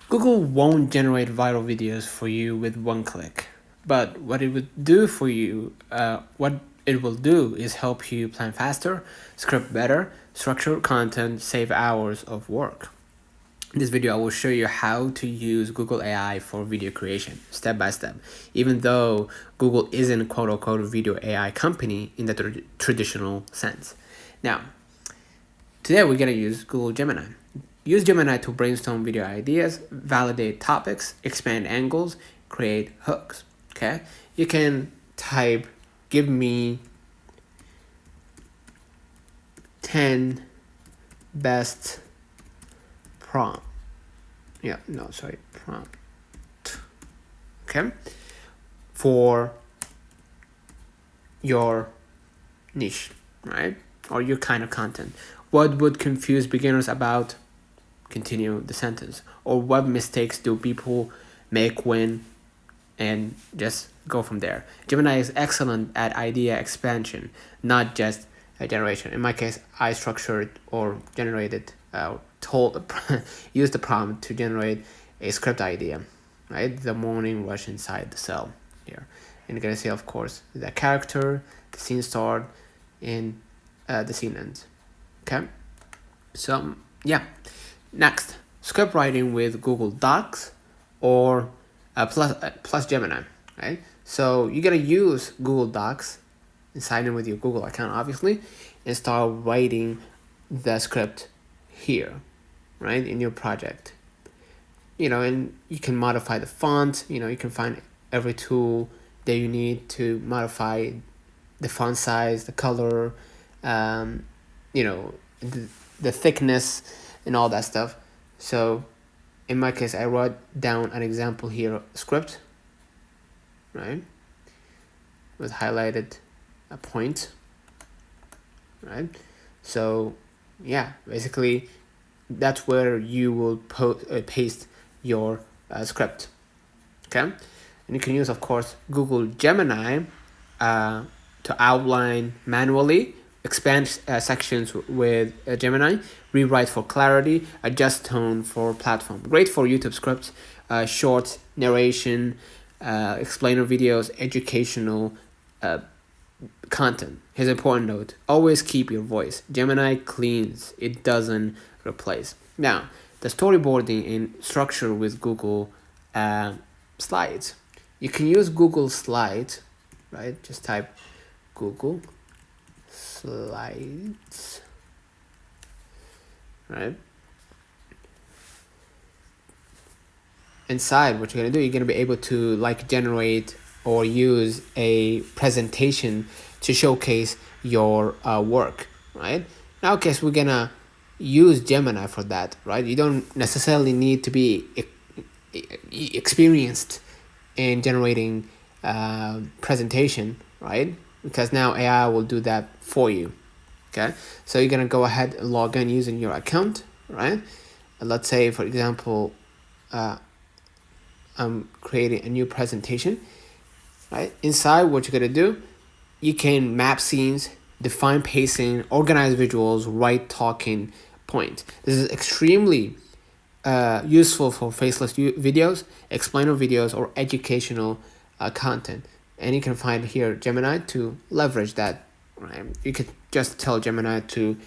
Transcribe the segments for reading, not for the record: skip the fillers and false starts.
Google won't generate viral videos for you with one click, but what it would do for you, what it will do is help you plan faster, script better, structure content, save hours of work. In this video, I will show you how to use Google AI for video creation, step by step, even though Google isn't a quote-unquote video AI company in the traditional sense. Now, today we're going to use Google Gemini. Use Gemini to brainstorm video ideas, validate topics, expand angles, create hooks. Okay, you can type, give me 10 best prompt. Prompt. Okay, for your niche, right? Or your kind of content. What would confuse beginners about? Continue the sentence. Or what mistakes do people make when, and just go from there. Gemini is excellent at idea expansion, not just generation. In my case, I structured or generated, used the prompt to generate a script idea, right? The morning rush inside the cell here. And you're gonna see, of course, the character, the scene start, and the scene ends. Okay, so yeah. Next, script writing with Google Docs or plus Gemini, right? So you're gonna use Google Docs and sign in with your Google account, obviously, and start writing the script here, right, in your project. And you can modify the font. You can find every tool that you need to modify the font size, the color, the thickness, and all that stuff. So in my case, I wrote down an example here, script, right, with highlighted a point, right? So yeah, basically that's where you will paste your script. Okay, and you can use, of course, Google Gemini to outline manually, expand sections with Gemini, rewrite for clarity, adjust tone for platform. Great for YouTube scripts, short narration, explainer videos, educational content. Here's an important note: always keep your voice. Gemini cleans, it doesn't replace. Now, the storyboarding in structure with Google Slides. You can use Google Slides, right? Just type Google Slides, right? Inside, what you're gonna do, you're gonna be able to generate or use a presentation to showcase your work, right? Now, in case we're gonna use Gemini for that, right? You don't necessarily need to be experienced in generating presentation, right? Because now AI will do that for you. Okay, so you're gonna go ahead and log in using your account, right? And let's say, for example, I'm creating a new presentation, right? Inside, what you're gonna do, you can map scenes, define pacing, organize visuals, write talking points. This is extremely useful for faceless videos, explainer videos, or educational content. And you can find here Gemini to leverage that. Right? You could just tell Gemini to,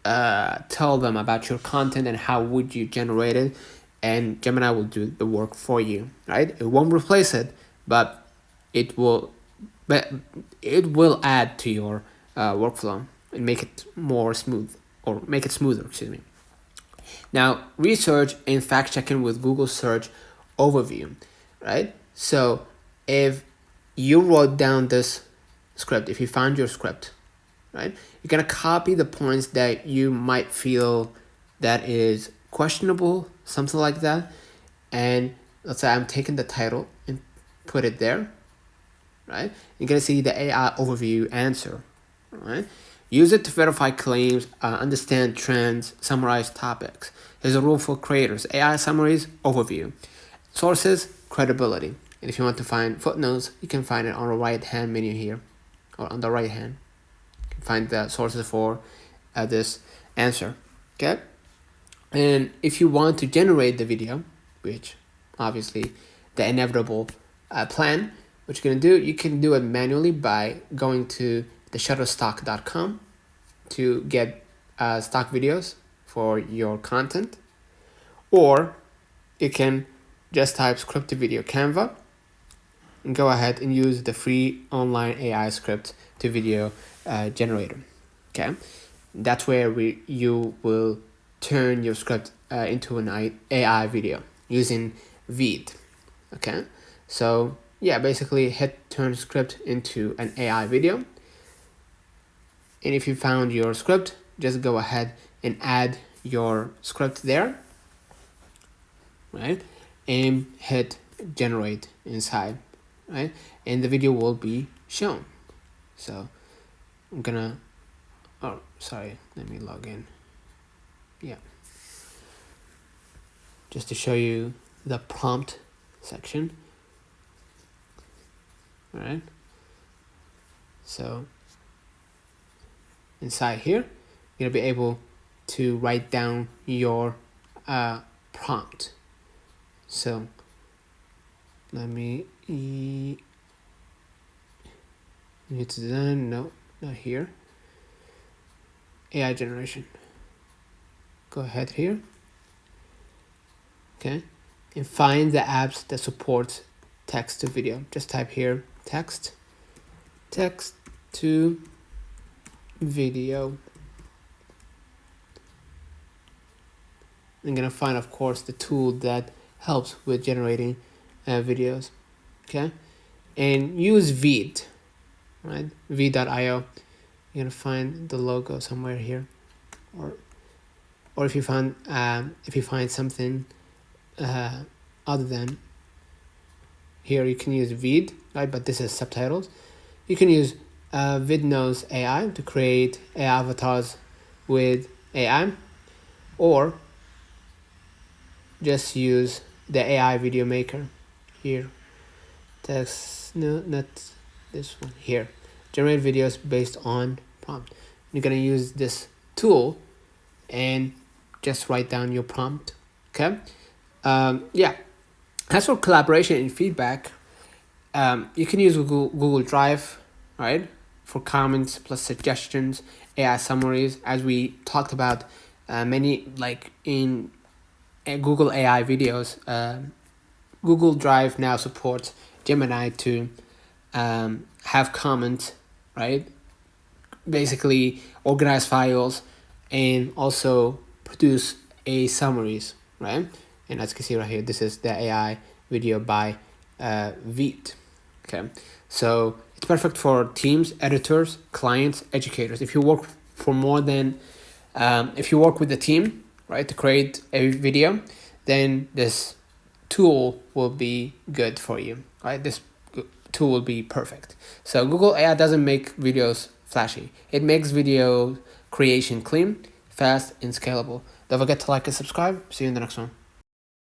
tell them about your content and how would you generate it, and Gemini will do the work for you. Right? It won't replace it, but it will add to your workflow and make it more smooth, or make it smoother. Excuse me. Now, research and fact checking with Google Search Overview, right? So if you wrote down this script, if you found your script, right, you're gonna copy the points that you might feel that is questionable, something like that. And let's say I'm taking the title and put it there, right? You're gonna see the AI overview answer, right? Use it to verify claims, understand trends, summarize topics. There's a rule for creators: AI summaries, overview. Sources, credibility. And if you want to find footnotes, you can find it on the right hand menu here, or on the right hand. You can find the sources for this answer. Okay. And if you want to generate the video, which obviously the inevitable plan, what you're going to do, you can do it manually by going to the shutterstock.com to get stock videos for your content, or you can just type script to video Canva and go ahead and use the free online AI script to video generator. Okay, that's where you will turn your script into an AI video using Veed. Okay, so yeah, basically hit turn script into an AI video. And if you found your script, just go ahead and add your script there, right? And hit generate inside, right? And the video will be shown. So I'm gonna, oh, sorry, let me log in. Yeah. Just to show you the prompt section, all right? So inside here, you're gonna be able to write down your prompt. So let me it's done. No, not here. AI generation. Go ahead here. Okay, and find the apps that support text to video. Just type here text to video. I'm gonna find, of course, the tool that helps with generating videos. Okay, and use Veed, right? Veed.io. You're gonna find the logo somewhere here, or if you find something other than here, you can use Veed, right? But this is subtitles. You can use Vidnose AI to create AI avatars with AI, or just use the AI video maker here. Text, no, not this one here. Generate videos based on prompt. You're gonna use this tool and just write down your prompt. Okay. Yeah. As for collaboration and feedback, you can use Google Drive, right, for comments plus suggestions, AI summaries, as we talked about many, like in Google AI videos. Google Drive now supports Gemini to have comments, right? Basically organize files and also produce a summaries, right? And as you can see right here, this is the AI video by Veed. Okay, so it's perfect for teams, editors, clients, educators. If you work for more than, if you work with the team, right, to create a video, then this tool will be good for you, right? This tool will be perfect. So Google AI doesn't make videos flashy. It makes video creation clean, fast, and scalable. Don't forget to like and subscribe. See you in the next one.